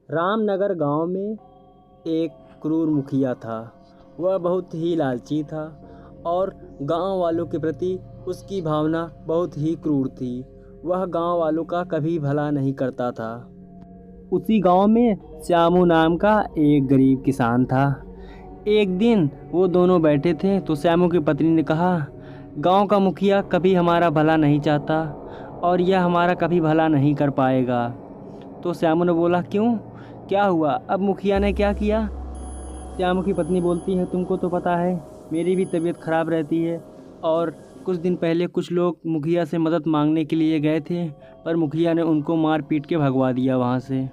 रामनगर गांव में एक क्रूर मुखिया था। वह बहुत ही लालची था और गांव वालों के प्रति उसकी भावना बहुत ही क्रूर थी। वह गांव वालों का कभी भला नहीं करता था। उसी गांव में श्यामू नाम का एक गरीब किसान था। एक दिन वो दोनों बैठे थे तो श्यामू की पत्नी ने कहा, गांव का मुखिया कभी हमारा भला नहीं चाहता और यह हमारा कभी भला नहीं कर पाएगा। तो श्यामू ने बोला, क्यों, क्या हुआ, अब मुखिया ने क्या किया? श्यामू की पत्नी बोलती है, तुमको तो पता है मेरी भी तबीयत खराब रहती है और कुछ दिन पहले कुछ लोग मुखिया से मदद मांगने के लिए गए थे, पर मुखिया ने उनको मार पीट के भगवा दिया वहाँ से।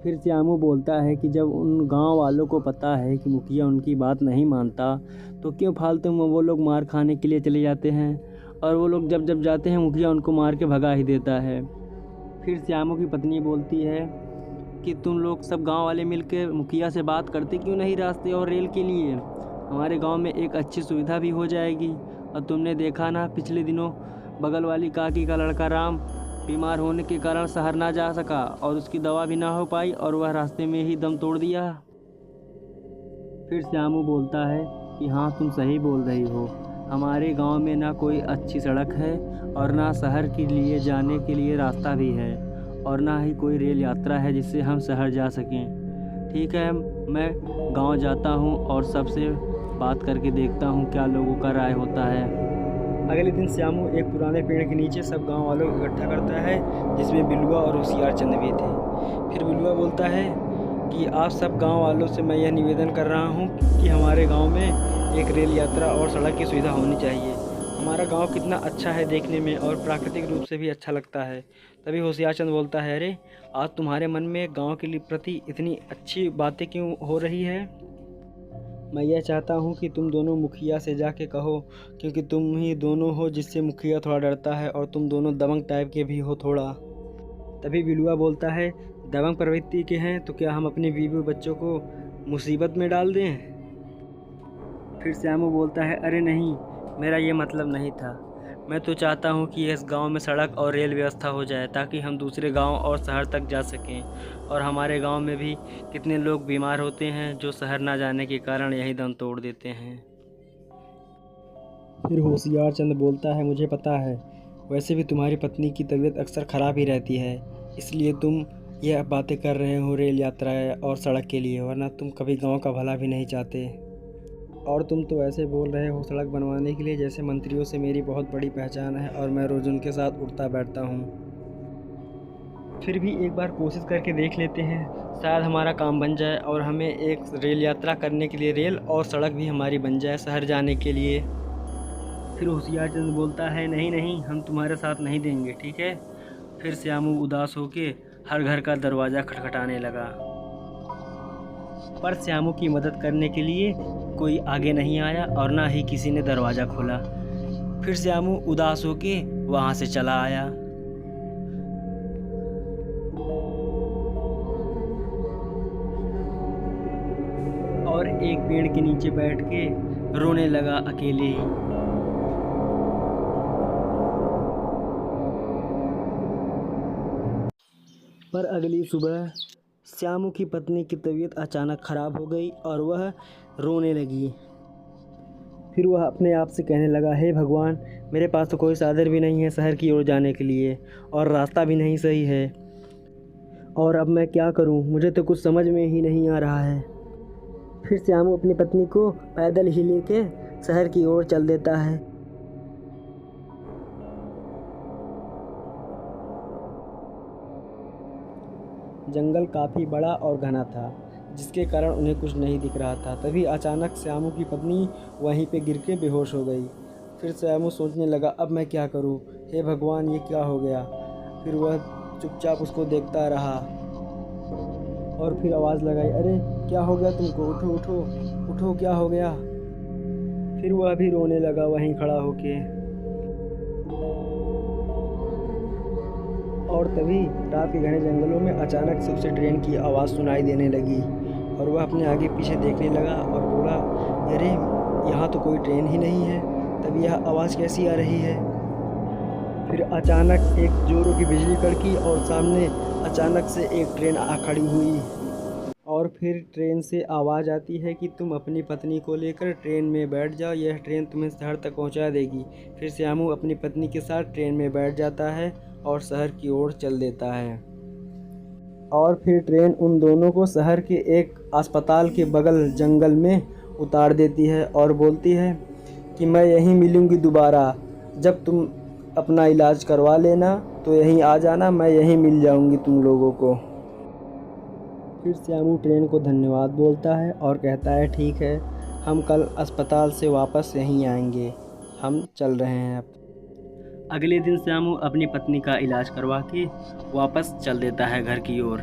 फिर श्यामू बोलता है कि जब उन गांव वालों को पता है कि मुखिया उनकी बात नहीं मानता तो क्यों फालतू में वो लोग मार खाने के लिए चले जाते हैं, और वो लोग जब जब जाते हैं मुखिया उनको मार के भगा ही देता है। फिर श्यामू की पत्नी बोलती है कि तुम लोग सब गांव वाले मिलकर मुखिया से बात करते क्यों नहीं रास्ते और रेल के लिए? हमारे गांव में एक अच्छी सुविधा भी हो जाएगी। और तुमने देखा ना, पिछले दिनों बगल वाली काकी का लड़का राम बीमार होने के कारण शहर ना जा सका और उसकी दवा भी ना हो पाई और वह रास्ते में ही दम तोड़ दिया। फिर श्यामू बोलता है कि हाँ, तुम सही बोल रही हो। हमारे गांव में ना कोई अच्छी सड़क है और ना शहर के लिए जाने के लिए रास्ता भी है और ना ही कोई रेल यात्रा है जिससे हम शहर जा सकें। ठीक है, मैं गांव जाता हूं और सबसे बात करके देखता हूं क्या लोगों का राय होता है। अगले दिन श्यामू एक पुराने पेड़ के नीचे सब गांव वालों को इकट्ठा करता है, जिसमें बिलुआ और होशियार चंद भी थे। फिर बिलुआ बोलता है कि आप सब गांव वालों से मैं यह निवेदन कर रहा हूं कि हमारे गांव में एक रेल यात्रा और सड़क की सुविधा होनी चाहिए। हमारा गांव कितना अच्छा है देखने में और प्राकृतिक रूप से भी अच्छा लगता है। तभी होशियार चंद बोलता है, अरे आज तुम्हारे मन में गांव के लिए प्रति इतनी अच्छी बातें क्यों हो रही है? मैं यह चाहता हूं कि तुम दोनों मुखिया से जाके कहो, क्योंकि तुम ही दोनों हो जिससे मुखिया थोड़ा डरता है और तुम दोनों दबंग टाइप के भी हो थोड़ा। तभी बिलुआ बोलता है, दबंग प्रवृत्ति के हैं तो क्या हम अपने बीवी बच्चों को मुसीबत में डाल दें? फिर श्यामू बोलता है, अरे नहीं, मेरा ये मतलब नहीं था। मैं तो चाहता हूँ कि इस गांव में सड़क और रेल व्यवस्था हो जाए ताकि हम दूसरे गांव और शहर तक जा सकें। और हमारे गांव में भी कितने लोग बीमार होते हैं जो शहर ना जाने के कारण यही दम तोड़ देते हैं। फिर होशियार चंद बोलता है, मुझे पता है, वैसे भी तुम्हारी पत्नी की तबीयत अक्सर ख़राब ही रहती है, इसलिए तुम यह बातें कर रहे हो रेल यात्रा और सड़क के लिए, वरना तुम कभी गांव का भला भी नहीं चाहते। और तुम तो ऐसे बोल रहे हो सड़क बनवाने के लिए जैसे मंत्रियों से मेरी बहुत बड़ी पहचान है और मैं रोज़ उनके साथ उठता बैठता हूँ। फिर भी एक बार कोशिश करके देख लेते हैं, शायद हमारा काम बन जाए और हमें एक रेल यात्रा करने के लिए रेल और सड़क भी हमारी बन जाए शहर जाने के लिए। फिर होशियार चंद बोलता है, नहीं नहीं, हम तुम्हारे साथ नहीं देंगे, ठीक है? फिर श्यामू उदास होके हर घर का दरवाज़ा खटखटाने लगा, पर श्यामू की मदद करने के लिए कोई आगे नहीं आया और ना ही किसी ने दरवाज़ा खोला। फिर श्यामू उदास होके वहाँ से चला आया। और एक पेड़ के नीचे बैठ के रोने लगा अकेले ही। पर अगली सुबह श्यामू की पत्नी की तबीयत अचानक ख़राब हो गई और वह रोने लगी। फिर वह अपने आप से कहने लगा, हे भगवान, मेरे पास तो कोई साधन भी नहीं है शहर की ओर जाने के लिए और रास्ता भी नहीं सही है, और अब मैं क्या करूं? मुझे तो कुछ समझ में ही नहीं आ रहा है। फिर श्यामू अपनी पत्नी को पैदल ही लेके शहर की ओर चल देता है। जंगल काफ़ी बड़ा और घना था, जिसके कारण उन्हें कुछ नहीं दिख रहा था। तभी अचानक श्यामू की पत्नी वहीं पे गिर के बेहोश हो गई। फिर श्यामू सोचने लगा, अब मैं क्या करूं? हे भगवान, ये क्या हो गया? फिर वह चुपचाप उसको देखता रहा और फिर आवाज़ लगाई, अरे क्या हो गया तुमको? उठो उठो उठो, क्या हो गया? फिर वह भी रोने लगा वहीं खड़ा होके। और तभी रात के घने जंगलों में अचानक से उसे ट्रेन की आवाज़ सुनाई देने लगी और वह अपने आगे पीछे देखने लगा और बोला, अरे यहाँ तो कोई ट्रेन ही नहीं है, तब यह आवाज़ कैसी आ रही है? फिर अचानक एक जोरों की बिजली कड़की और सामने अचानक से एक ट्रेन आ खड़ी हुई और फिर ट्रेन से आवाज़ आती है कि तुम अपनी पत्नी को लेकर ट्रेन में बैठ जाओ, यह ट्रेन तुम्हें शहर तक पहुंचा देगी। फिर श्यामू अपनी पत्नी के साथ ट्रेन में बैठ जाता है और शहर की ओर चल देता है। और फिर ट्रेन उन दोनों को शहर के एक अस्पताल के बगल जंगल में उतार देती है और बोलती है कि मैं यहीं मिलूँगी दोबारा, जब तुम अपना इलाज करवा लेना तो यहीं आ जाना, मैं यहीं मिल जाऊँगी तुम लोगों को। फिर श्यामू ट्रेन को धन्यवाद बोलता है और कहता है ठीक है, हम कल अस्पताल से वापस यहीं आएंगे, हम चल रहे हैं अब। अगले दिन श्यामू अपनी पत्नी का इलाज करवा के वापस चल देता है घर की ओर।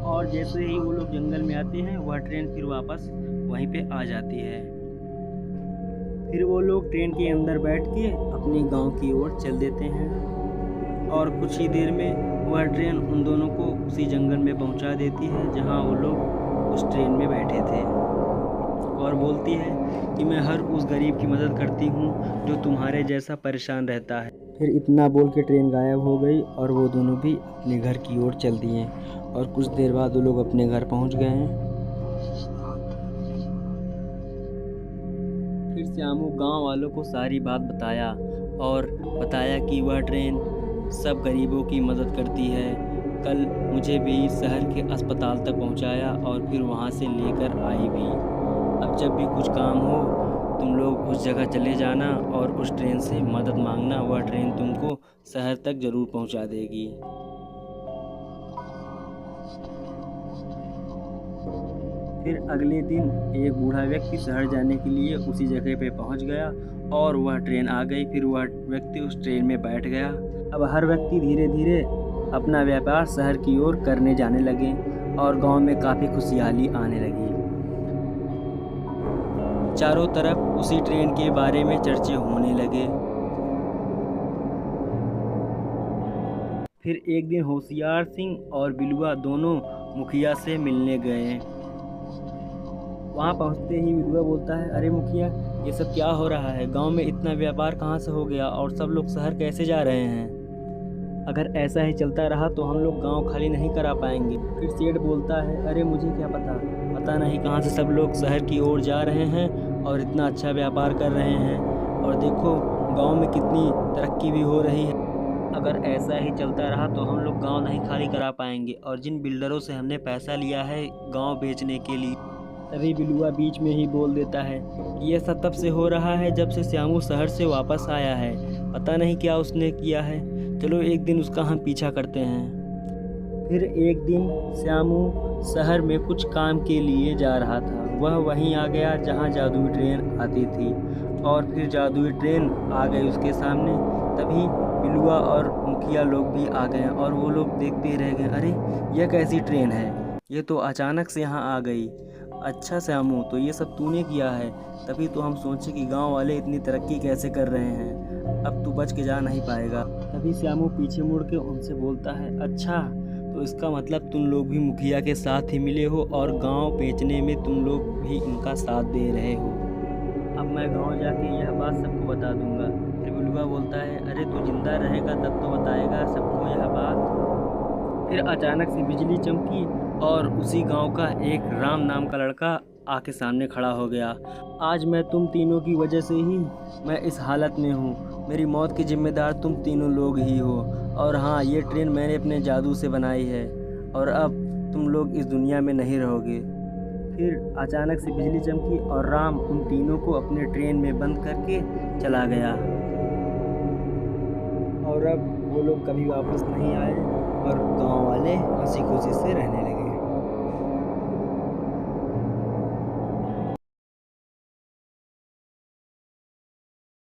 और जैसे ही वो लोग जंगल में आते हैं वह ट्रेन फिर वापस वहीं पे आ जाती है। फिर वो लोग ट्रेन के अंदर बैठ के अपनी गांव की ओर चल देते हैं और कुछ ही देर में वह ट्रेन उन दोनों को उसी जंगल में पहुंचा देती है जहां वो लोग उस ट्रेन में बैठे थे, और बोलती है कि मैं हर उस गरीब की मदद करती हूं जो तुम्हारे जैसा परेशान रहता है। फिर इतना बोल के ट्रेन गायब हो गई और वो दोनों भी अपने घर की ओर चल दिए और कुछ देर बाद वो लोग अपने घर पहुंच गए हैं। फिर श्यामू गांव वालों को सारी बात बताया और बताया कि वह ट्रेन सब गरीबों की मदद करती है, कल मुझे भी शहर के अस्पताल तक पहुंचाया और फिर वहां से लेकर आई भी। अब जब भी कुछ काम हो तुम लोग उस जगह चले जाना और उस ट्रेन से मदद मांगना, वह ट्रेन तुमको शहर तक ज़रूर पहुंचा देगी। फिर अगले दिन एक बूढ़ा व्यक्ति शहर जाने के लिए उसी जगह पे पहुंच गया और वह ट्रेन आ गई। फिर वह व्यक्ति उस ट्रेन में बैठ गया। अब हर व्यक्ति धीरे धीरे अपना व्यापार शहर की ओर करने जाने लगे और गांव में काफ़ी खुशहाली आने लगी। चारों तरफ उसी ट्रेन के बारे में चर्चे होने लगे। फिर एक दिन होशियार सिंह और बिलुआ दोनों मुखिया से मिलने गए। वहाँ पहुँचते ही बिलुआ बोलता है, अरे मुखिया, ये सब क्या हो रहा है? गांव में इतना व्यापार कहाँ से हो गया और सब लोग शहर कैसे जा रहे हैं? अगर ऐसा ही चलता रहा तो हम लोग गांव खाली नहीं करा पाएंगे। फिर सेठ बोलता है, अरे मुझे क्या पता नहीं कहाँ से सब लोग शहर की ओर जा रहे हैं और इतना अच्छा व्यापार कर रहे हैं, और देखो गांव में कितनी तरक्की भी हो रही है। अगर ऐसा ही चलता रहा तो हम लोग गांव नहीं खाली करा पाएंगे, और जिन बिल्डरों से हमने पैसा लिया है गांव बेचने के लिए। तभी बिलुआ बीच में ही बोल देता है कि यह सब तब से हो रहा है जब से श्यामू शहर से वापस आया है, पता नहीं क्या उसने किया है, चलो एक दिन उसका हम पीछा करते हैं। फिर एक दिन श्यामू शहर में कुछ काम के लिए जा रहा था। वह वहीं आ गया जहां जादुई ट्रेन आती थी, और फिर जादुई ट्रेन आ गई उसके सामने। तभी बिलुआ और मुखिया लोग भी आ गए और वो लोग देखते ही रह गए, अरे यह कैसी ट्रेन है, ये तो अचानक से यहाँ आ गई। अच्छा श्यामू, तो ये सब तूने किया है, तभी तो हम सोचे कि गांव वाले इतनी तरक्की कैसे कर रहे हैं, अब तू बच के जा नहीं पाएगा। तभी श्यामू पीछे मुड़ के उनसे बोलता है, अच्छा तो इसका मतलब तुम लोग भी मुखिया के साथ ही मिले हो और गांव बेचने में तुम लोग भी इनका साथ दे रहे हो। अब मैं गांव जाके यह बात सबको बता दूंगा। फिर बिलुआ बोलता है, अरे तू जिंदा रहेगा तब तो बताएगा सबको यह बात। फिर अचानक से बिजली चमकी और उसी गांव का एक राम नाम का लड़का आके सामने खड़ा हो गया। आज मैं तुम तीनों की वजह से ही मैं इस हालत में हूँ, मेरी मौत के जिम्मेदार तुम तीनों लोग ही हो, और हाँ ये ट्रेन मैंने अपने जादू से बनाई है और अब तुम लोग इस दुनिया में नहीं रहोगे। फिर अचानक से बिजली चमकी और राम उन तीनों को अपने ट्रेन में बंद करके चला गया, और अब वो लोग कभी वापस नहीं आए और गांव वाले हंसी खुशी से रहने लगे।